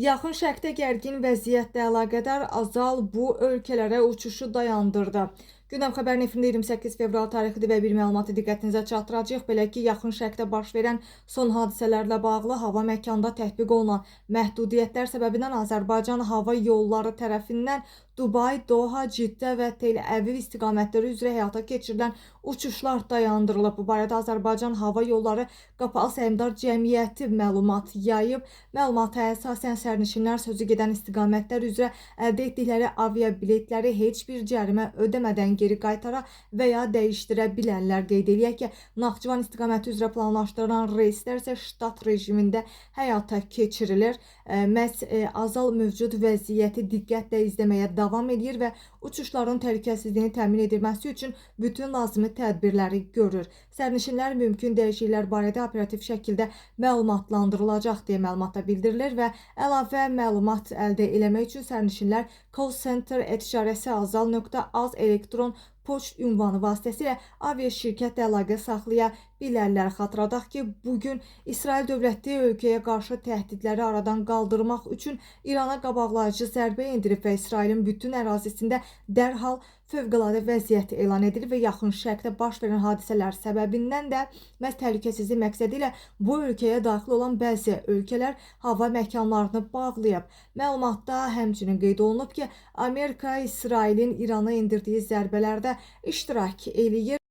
Yaxın Şərqdə gərgin vəziyyətlə əlaqədar Azal bu ölkələrə uçuşu dayandırdı. Gündəm xəbərin efirində 28 fevral tarixidir və bir məlumatı diqqətinizə çatdıracağıq. Belə ki, Yaxın Şərqdə baş verən son hadisələrlə bağlı hava məkanda tətbiq olunan məhdudiyyətlər səbəbindən Azərbaycan hava yolları tərəfindən Dubay, Doha, Ciddə və Tel-Əviv istiqamətləri üzrə həyata keçirilən uçuşlar dayandırılıb. Bu barədə Azərbaycan Hava Yolları Qapalı Səhmdar Cəmiyyəti məlumat yayıb. Məlumata əsasən sərnişinlər sözü gedən istiqamətlər üzrə əldə etdikləri aviabiletləri heç bir cərimə ödəmədən geri qaytara və ya dəyişdirə bilərlər. Qeyd eləyək ki, Naxçıvan istiqaməti üzrə planlaşdırılan reyslər isə ştat rejimində həyata keçirilir. Məhz Azal mövcud vəziyyəti diqqətlə izləməyə davam edir və uçuşların təhlükəsizliyini təmin edilməsi üçün bütün lazımi tədbirləri görür. Sərnişinlər mümkün dəyişikliklər barədə operativ şəkildə məlumatlandırılacaq deyə məlumatda bildirilir və əlavə məlumat əldə etmək üçün sərnişinlər callcenter@azal.az elektron poçt ünvanı vasitəsilə aviaşirkətlə əlaqə saxlaya bilərlər. Xatırladaq ki, bugün İsrail dövləti ölkəyə qarşı təhdidləri aradan qaldırmaq üçün İrana qabaqlayıcı zərbə endirib və İsrailin bütün ərazisində dərhal fövqəladə vəziyyət elan edilib və Yaxın Şərqdə baş verən hadisələr səbəbindən də məhz təhlükəsizlik məqsədi ilə bu ölkəyə daxil olan bəzi ölkələr hava məkanlarını bağlayıb. Məlumatda həmçinin qeyd olunub ki, Amerika İsrailin İrana endirdiyi zərbələrdə iştirak eləyir.